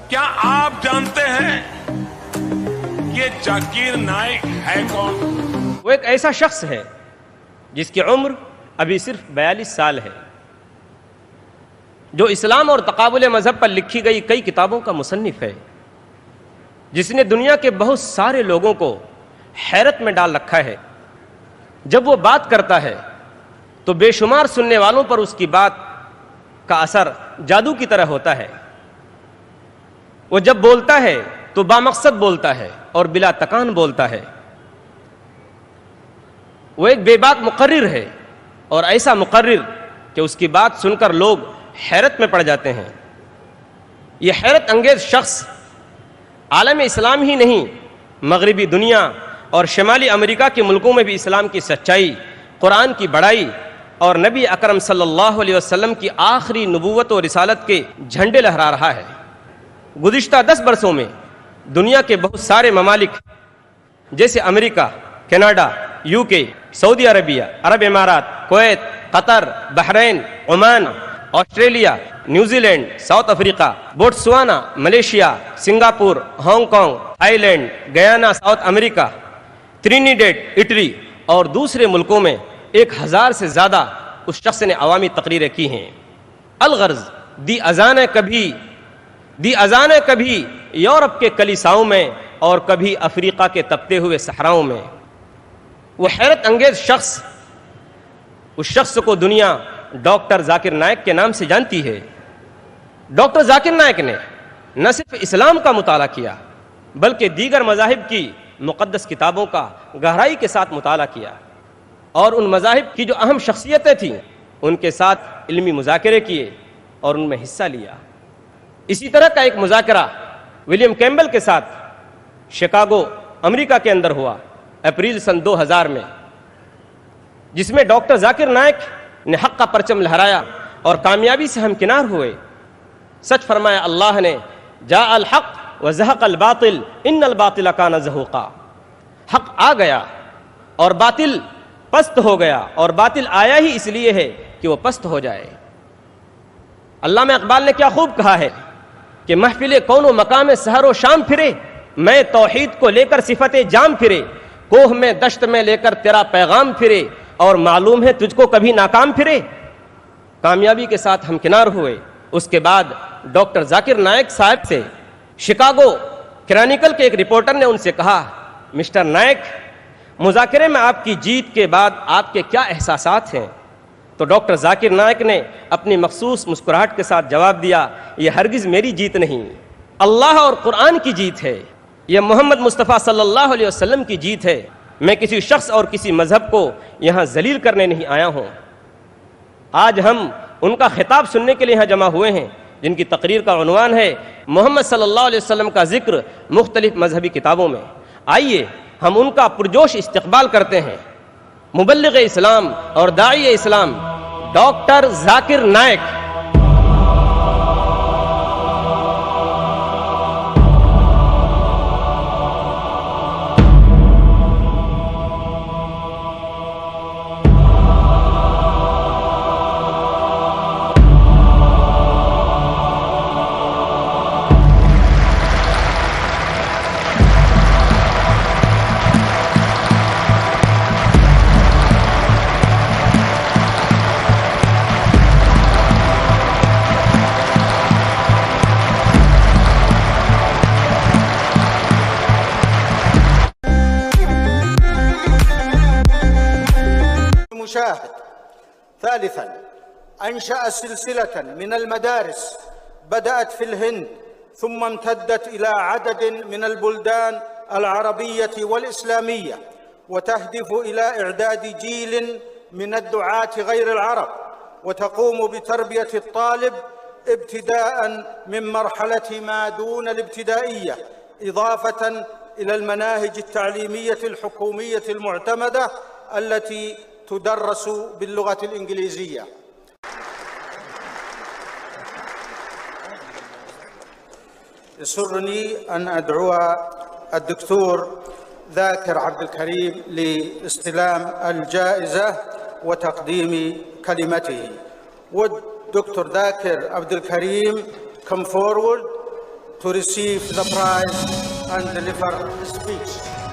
क्या आप जानते हैं कि जाकिर नाइक है कौन? वो एक ऐसा शख्स है जिसकी उम्र अभी सिर्फ 42 साल है, जो इस्लाम और तकाबुल मजहब पर लिखी गई कई किताबों का मुसन्निफ है, जिसने दुनिया के बहुत सारे लोगों को हैरत में डाल रखा है। जब वो बात करता है तो बेशुमार सुनने वालों पर उसकी बात का असर जादू की तरह होता है। वो जब बोलता है तो बामकसद बोलता है और बिला तकान बोलता है। वो एक बेबाक मुकर्रिर है और ऐसा मुकर्रिर कि उसकी बात सुनकर लोग हैरत में पड़ जाते हैं। ये हैरत अंगेज शख्स आलम इस्लाम ही नहीं, मगरबी दुनिया और शुमाली अमेरिका के मुल्कों में भी इस्लाम की सच्चाई, कुरान की बड़ाई और नबी अकरम सल्लल्लाहु अलैहि वसल्लम की आखिरी नबूवत और रिसालत के झंडे लहरा रहा है। गुज़िश्ता 10 बरसों में दुनिया के बहुत सारे ममालिक जैसे America, Canada, UK, Saudi Arabia, अरब इमारात, Kuwait, Qatar, Bahrain, Oman, Australia, New Zealand, South Africa, Botswana, Malaysia, Singapore, Hong Kong, Thailand, Guyana, South America, Trinidad, Italy और दूसरे मुल्कों में 1000 से ज़्यादा उस शख्स ने अवामी तकरीरें की हैं। अलगर्ज दी अजानें कभी यूरोप के कलीसाओं में और कभी अफ्रीका के तपते हुए सहराओं में। वो हैरत अंगेज शख्स, उस शख्स को दुनिया डॉक्टर जाकिर नाइक के नाम से जानती है। डॉक्टर जाकिर नाइक ने न सिर्फ इस्लाम का मुताला किया बल्कि दीगर मज़ाहिब की मुक़द्दस किताबों का गहराई के साथ मुताला किया और उन मज़ाहिब की जो अहम शख्सियतें थीं उनके साथ इल्मी मुज़ाकरे किए और उनमें हिस्सा लिया। इसी तरह का एक मुज़ाकरा विलियम कैम्बल के साथ शिकागो अमेरिका के अंदर हुआ अप्रैल सन 2000 में, जिसमें डॉक्टर जाकिर नाइक ने हक़ का परचम लहराया और कामयाबी से हमकिनार हुए। सच फरमाया अल्लाह ने, जा अल हक़ व ज़हक़ल बातिल इन्नल बातिल कान ज़हूक़ा। हक़ आ गया और बातिल पस्त हो गया, और बातिल आया ही इसलिए है कि वो पस्त हो जाए। अल्लामा इक़बाल ने क्या खूब कहा है कि महफिले कौनो मकाम सहरो शाम फिरे, मैं तौहीद को लेकर सिफते जाम फिरे, कोह में दश्त में लेकर तेरा पैगाम फिरे, और मालूम है तुझको कभी नाकाम फिरे। कामयाबी के साथ हमकिनार हुए। उसके बाद डॉक्टर जाकिर नाइक साहब से शिकागो क्रॉनिकल के एक रिपोर्टर ने उनसे कहा, मिस्टर नाइक, मुज़ाकरे में आपकी जीत के बाद आपके क्या एहसासात हैं? तो डॉक्टर जाकिर नाइक ने अपनी मखसूस मुस्कुराहट के साथ जवाब दिया, ये हरगिज़ मेरी जीत नहीं, अल्लाह और कुरान की जीत है, यह मोहम्मद मुस्तफ़ा सल्लल्लाहु अलैहि वसल्लम की जीत है। मैं किसी शख्स और किसी मजहब को यहाँ जलील करने नहीं आया हूँ। आज हम उनका खिताब सुनने के लिए यहाँ जमा हुए हैं जिनकी तकरीर का उन्वान है मोहम्मद सल्लल्लाहु अलैहि वसल्लम का जिक्र मुख्तलिफ मजहबी किताबों में। आइए हम उनका पुरजोश इस्तकबाल करते हैं। मुबल्लिग इस्लाम और दाई इस्लाम डॉक्टर जाकिर नाइक। مشاهد. ثالثا، أنشأ سلسلة من المدارس بدأت في الهند ثم امتدت إلى عدد من البلدان العربية والإسلامية، وتهدف إلى إعداد جيل من الدعاة غير العرب، وتقوم بتربية الطالب ابتداء من مرحلة ما دون الابتدائية، إضافة إلى المناهج التعليمية الحكومية المعتمدة التي تدرس باللغة الإنجليزية. يسرني أن أدعو الدكتور ذاكر عبد الكريم لاستلام الجائزة وتقديم كلمته. Would Dr. Dhakir Abdul Karim come forward to receive the prize and deliver his speech.